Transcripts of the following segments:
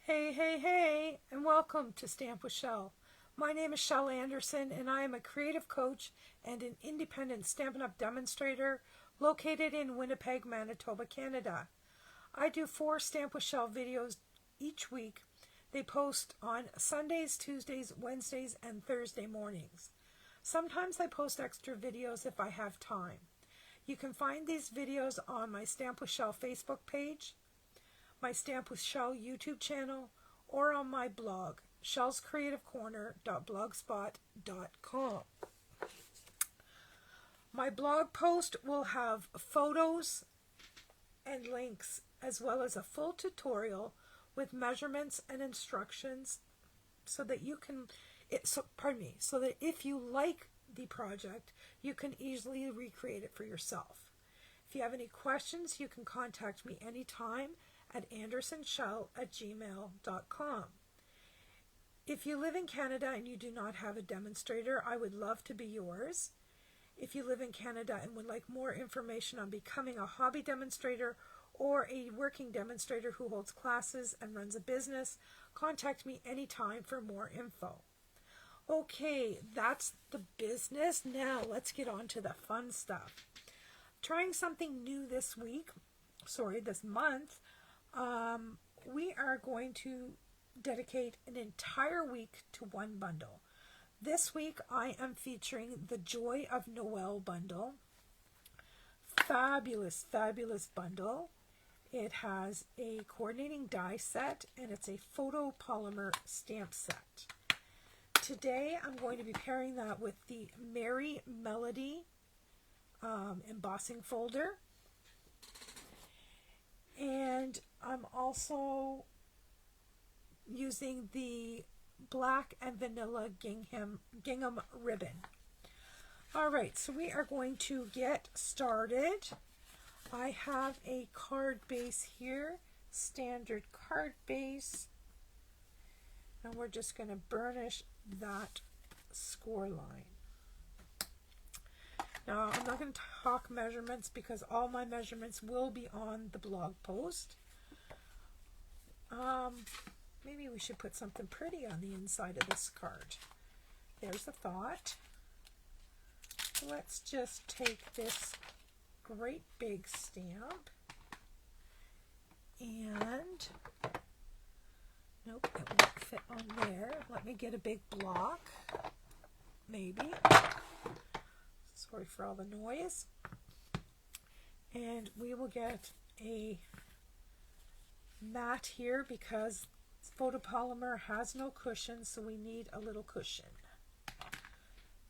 Hey, hey, hey, and welcome to Stamp with Shell. My name is Shell Anderson, and I am a creative coach and an independent Stampin' Up! Demonstrator located in Winnipeg, Manitoba, Canada. I do 4 Stamp with Shell videos each week. They post on Sundays, Tuesdays, Wednesdays, and Thursday mornings. Sometimes I post extra videos if I have time. You can find these videos on my Stamp with Shell Facebook page, my Stamp with Shell YouTube channel, or on my blog, shellscreativecorner.blogspot.com. My blog post will have photos and links, as well as a full tutorial with measurements and instructions, so that you can, so that if you like the project, you can easily recreate it for yourself. If you have any questions, you can contact me anytime at andersonshell@gmail.com. If you live in Canada and you do not have a demonstrator, I would love to be yours. If you live in Canada and would like more information on becoming a hobby demonstrator or a working demonstrator who holds classes and runs a business, contact me anytime for more info. Okay, that's the business. Now let's get on to the fun stuff. Trying something new this month. We are going to dedicate an entire week to one bundle. This week I am featuring the Joy of Noel bundle. Fabulous, fabulous bundle. It has a coordinating die set and it's a photopolymer stamp set. Today I'm going to be pairing that with the Merry Melody embossing folder. And I'm also using the black and vanilla Gingham ribbon. Alright, so we are going to get started. I have a card base here, standard card base, and we're just going to burnish that score line. Now, I'm not going to talk measurements because all my measurements will be on the blog post. Maybe we should put something pretty on the inside of this card. There's a thought. Let's just take this great big stamp and, nope, it won't fit on there. Let me get a big block, maybe. Sorry for all the noise. And we will get a mat here because photopolymer has no cushion, so we need a little cushion.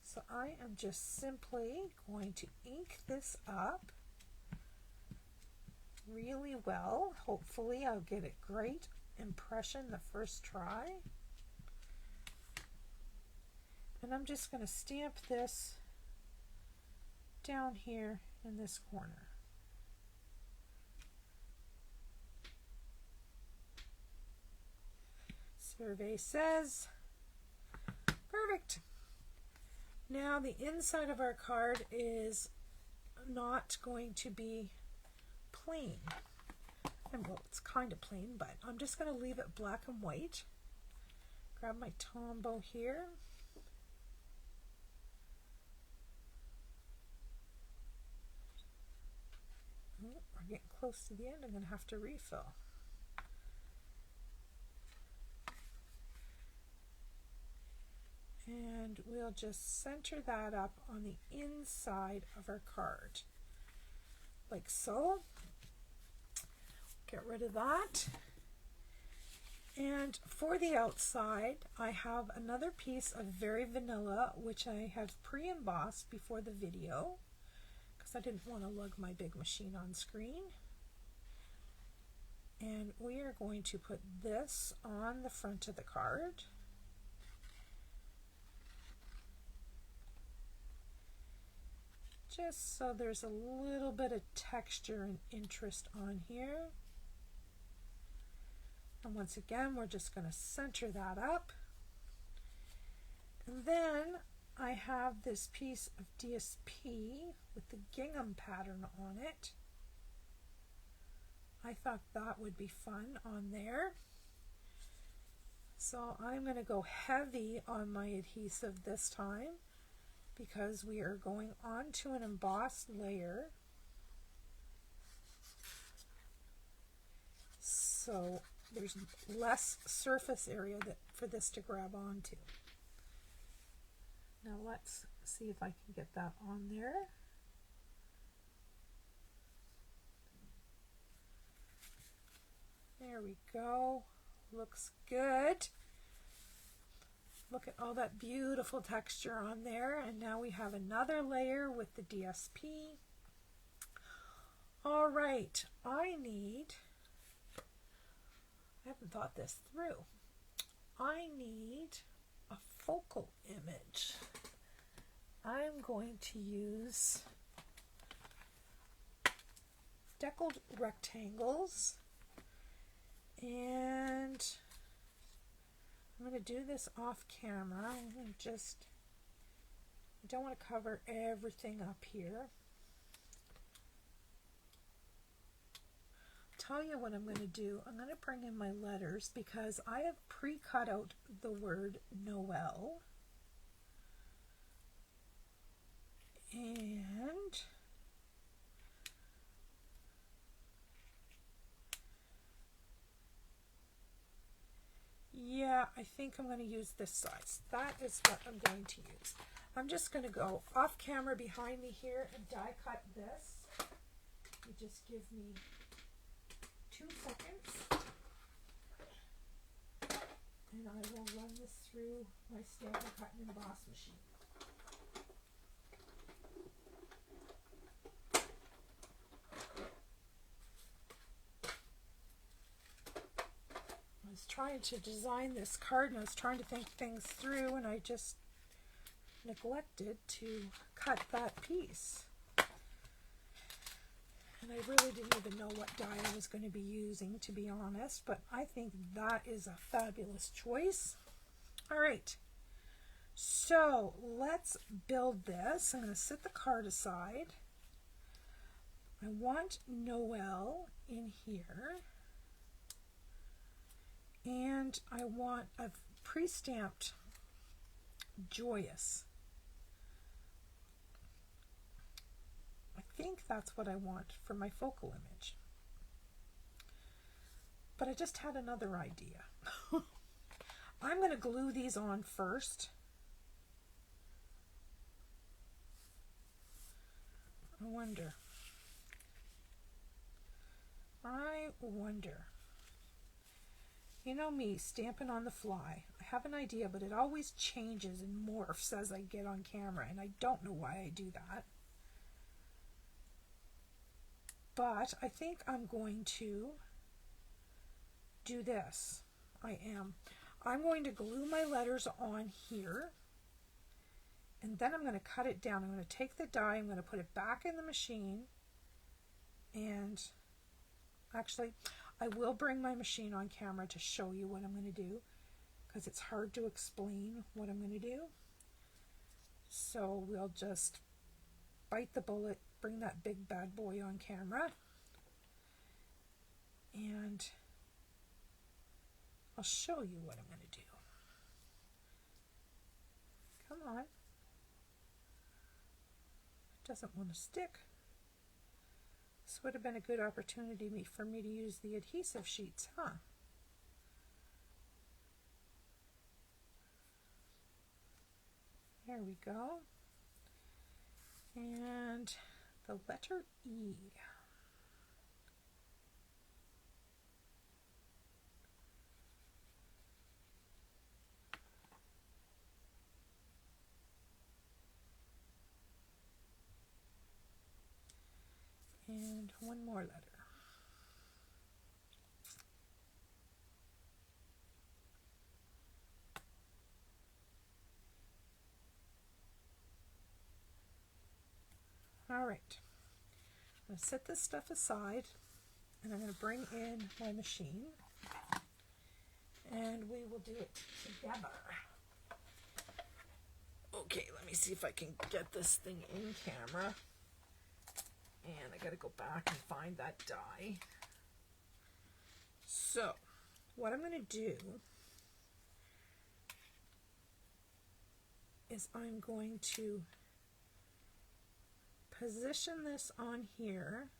So I am just simply going to ink this up really well. Hopefully I'll get a great impression the first try. And I'm just going to stamp this down here in this corner. Survey says perfect. Now the inside of our card is not going to be plain. And well, it's kind of plain, but I'm just going to leave it black and white. Grab my Tombow here. Oh, we're getting close to the end. I'm going to have to refill. And we'll just center that up on the inside of our card, like so. Get rid of that. And for the outside, I have another piece of Very Vanilla, which I have pre-embossed before the video, because I didn't want to lug my big machine on screen. And we are going to put this on the front of the card. Just so there's a little bit of texture and interest on here. And once again, we're just going to center that up. And then I have this piece of DSP with the Gingham pattern on it. I thought that would be fun on there. So I'm going to go heavy on my adhesive this time because we are going on to an embossed layer. So there's less surface area for this to grab onto. Now let's see if I can get that on there. There we go. Looks good. Look at all that beautiful texture on there. And now we have another layer with the DSP. All right, I haven't thought this through. I need a focal image. I'm going to use Deckled rectangles, and I'm going to do this off camera. I don't want to cover everything up here. Tell you what I'm going to do. I'm going to bring in my letters because I have pre-cut out the word Noel. And yeah, I think I'm going to use this size. That is what I'm going to use. I'm just going to go off camera behind me here and die cut this. You just give me 2 seconds and I will run this through my Stampin' Cut and Emboss machine. I was trying to design this card and I was trying to think things through and I just neglected to cut that piece. And I really didn't even know what die I was going to be using, to be honest, but I think that is a fabulous choice. All right, so let's build this. I'm going to set the card aside. I want Noel in here, and I want a pre-stamped joyous. I think that's what I want for my focal image. But I just had another idea. I'm going to glue these on first. I wonder. You know me, stamping on the fly. I have an idea, but it always changes and morphs as I get on camera, and I don't know why I do that. But I think I'm going to do this. I'm going to glue my letters on here, and then I'm going to cut it down. I'm going to take the die, I'm going to put it back in the machine, and actually I will bring my machine on camera to show you what I'm going to do, because it's hard to explain what I'm going to do. So we'll just bite the bullet, bring that big bad boy on camera, and I'll show you what I'm going to do. Come on. It doesn't want to stick. This would have been a good opportunity for me to use the adhesive sheets, huh? There we go. And the letter E. And one more letter. All right, I'm going to set this stuff aside and I'm going to bring in my machine and we will do it together. Okay, let me see if I can get this thing in camera. And I got to go back and find that die. So, what I'm going to do is I'm going to position this on here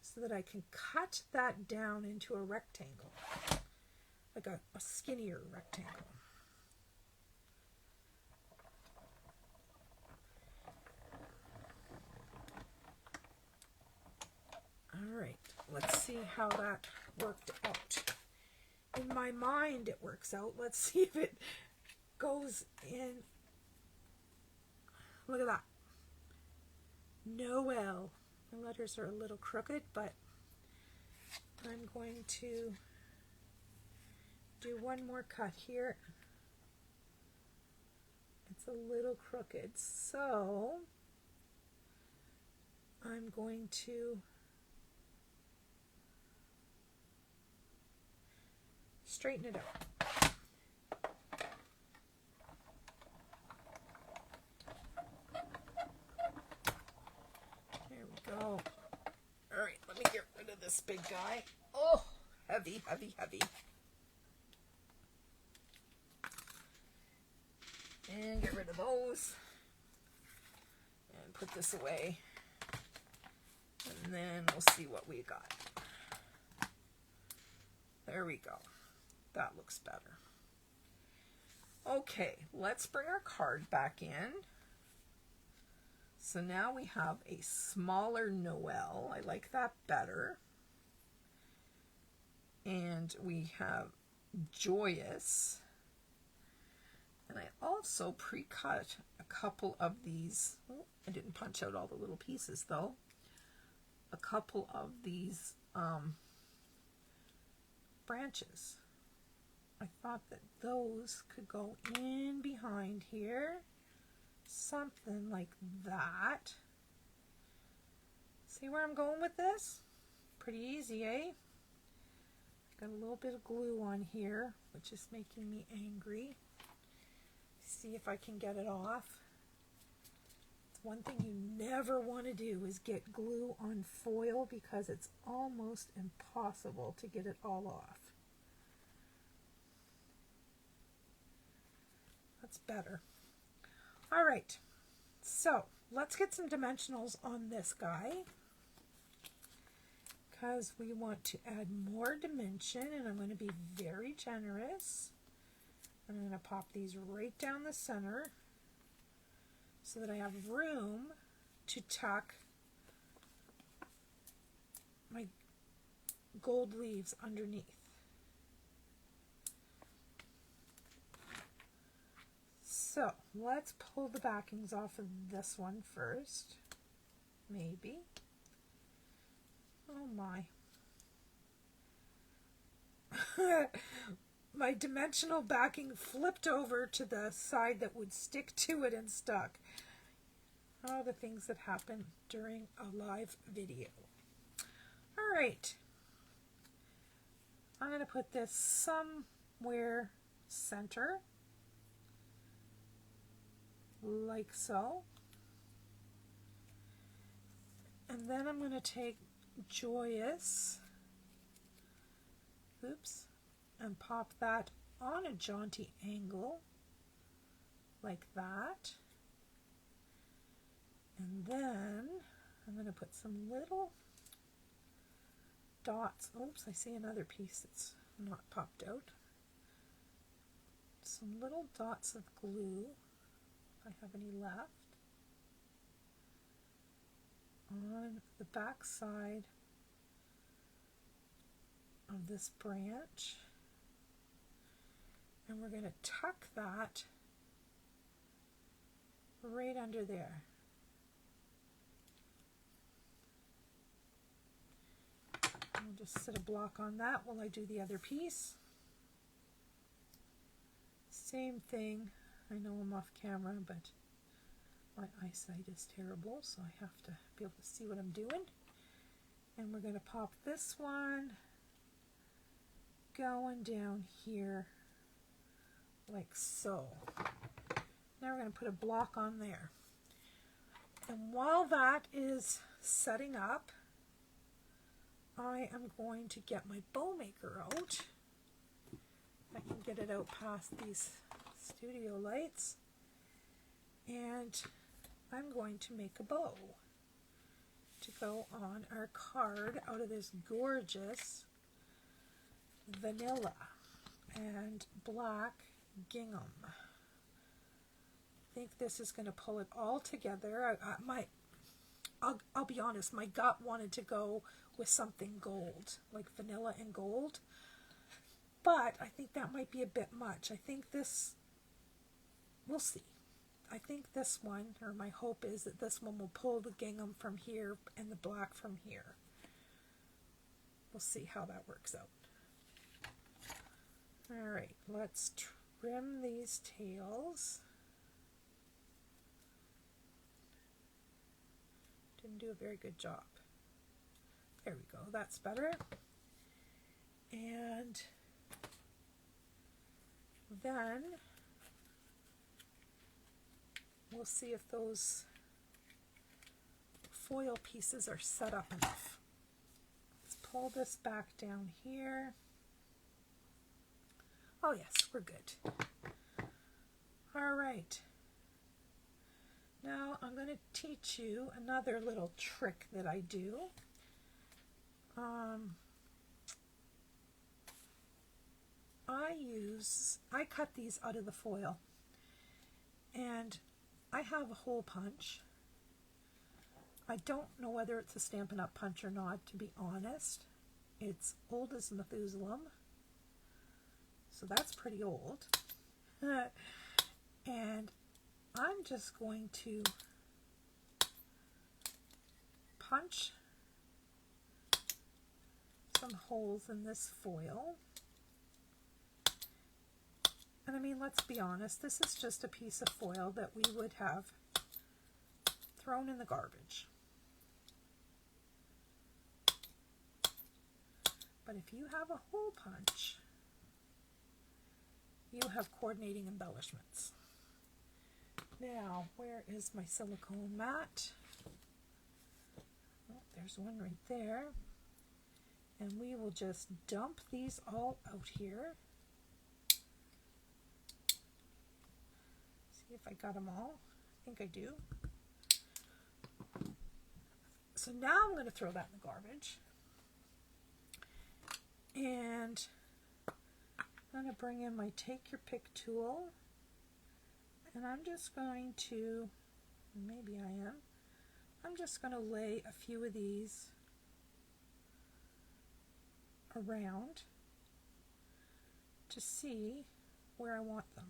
so that I can cut that down into a rectangle, like a skinnier rectangle. All right, let's see how that worked out. In my mind it works out. Let's see if it goes in. Look at that. Noel. The letters are a little crooked, but I'm going to do one more cut here. It's a little crooked, so I'm going to straighten it out. There we go. All right, let me get rid of this big guy. Oh, heavy, heavy, heavy. And get rid of those. And put this away. And then we'll see what we got. There we go. That looks better. Okay, let's bring our card back in. So now we have a smaller Noel. I like that better. And we have joyous. And I also pre-cut a couple of these. Oh, I didn't punch out all the little pieces though. A couple of these branches. I thought that those could go in behind here. Something like that. See where I'm going with this? Pretty easy, eh? Got a little bit of glue on here, which is making me angry. See if I can get it off. It's one thing you never want to do is get glue on foil because it's almost impossible to get it all off. That's better. All right, so let's get some dimensionals on this guy because we want to add more dimension, and I'm going to be very generous. I'm going to pop these right down the center so that I have room to tuck my gold leaves underneath. So let's pull the backings off of this one first, maybe. Oh my. My dimensional backing flipped over to the side that would stick to it and stuck. All the things that happen during a live video. All right. I'm going to put this somewhere center. Like so. And then I'm going to take joyous, oops, and pop that on a jaunty angle like that. And then I'm going to put some little dots. Oops, I see another piece that's not popped out. Some little dots of glue, if I have any left, on the back side of this branch. And we're going to tuck that right under there. I'll just set a block on that while I do the other piece. Same thing. I know I'm off camera, but my eyesight is terrible, so I have to be able to see what I'm doing. And we're going to pop this one going down here like so. Now we're going to put a block on there. And while that is setting up, I am going to get my bow maker out I can get it out past these studio lights. And I'm going to make a bow to go on our card out of this gorgeous vanilla and black gingham. I think this is going to pull it all together. I'll be honest, my gut wanted to go with something gold, like vanilla and gold, but I think that might be a bit much. I think this, we'll see. I think this one, or my hope is that this one will pull the gingham from here and the black from here. We'll see how that works out. Alright, let's trim these tails. Didn't do a very good job. There we go, that's better. And then we'll see if those foil pieces are set up enough. Let's pull this back down here. Oh yes, we're good. All right. Now I'm going to teach you another little trick that I do. I cut these out of the foil, and I have a hole punch. I don't know whether it's a Stampin' Up! Punch or not, to be honest. It's old as Methuselah, so that's pretty old. And I'm just going to punch some holes in this foil. And I mean, let's be honest, this is just a piece of foil that we would have thrown in the garbage. But if you have a hole punch, you have coordinating embellishments. Now, where is my silicone mat? Oh, there's one right there. And we will just dump these all out here. See if I got them all. I think I do. So now I'm going to throw that in the garbage. And I'm going to bring in my Take Your Pick tool. And I'm just going to, maybe I am, I'm just going to lay a few of these around to see where I want them.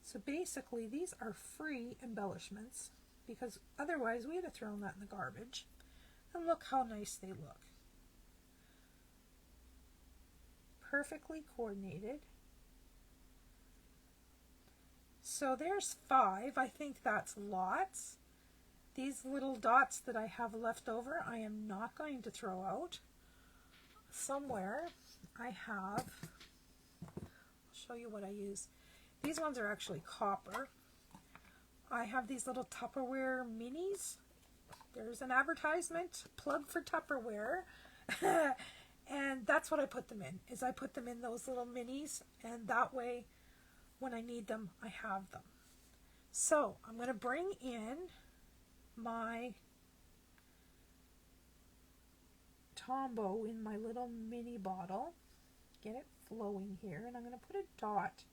So basically these are free embellishments, because otherwise we would have thrown that in the garbage. And look how nice they look. Perfectly coordinated. So there's 5. I think that's lots. These little dots that I have left over, I am not going to throw out. Somewhere I have, I'll show you what I use. These ones are actually copper. I have these little Tupperware minis. There's an advertisement, plug for Tupperware. And that's what I put them in, is I put them in those little minis, and that way when I need them, I have them. So I'm going to bring in my Tombow in my little mini bottle, get it flowing here, and I'm going to put a dot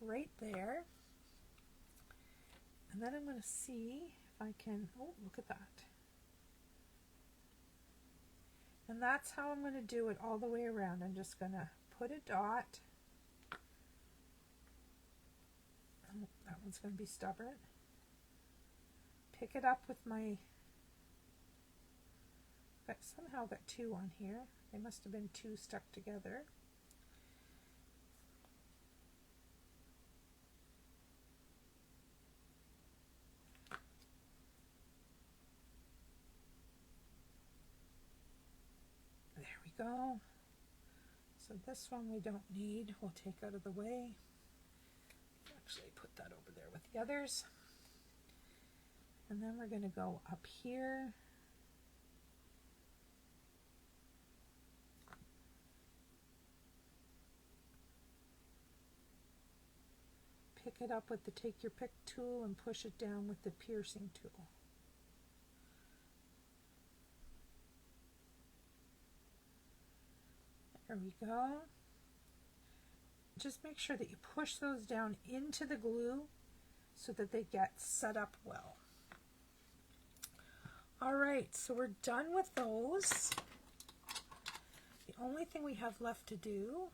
right there. And then I'm going to see if I can, oh, look at that. And that's how I'm going to do it all the way around. I'm just going to put a dot. Oh, that one's going to be stubborn. Pick it up with my, I somehow got 2 on here. They must have been 2 stuck together. Go. So this one we don't need, we'll take out of the way. Actually put that over there with the others. And then we're going to go up here pick it up with the take your pick tool and push it down with the piercing tool. There we go. Just make sure that you push those down into the glue so that they get set up well. All right, so we're done with those. The only thing we have left to do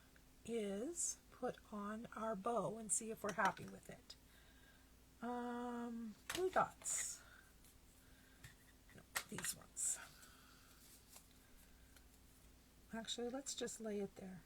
is put on our bow and see if we're happy with it. Blue dots. No, these ones. Actually, let's just lay it there.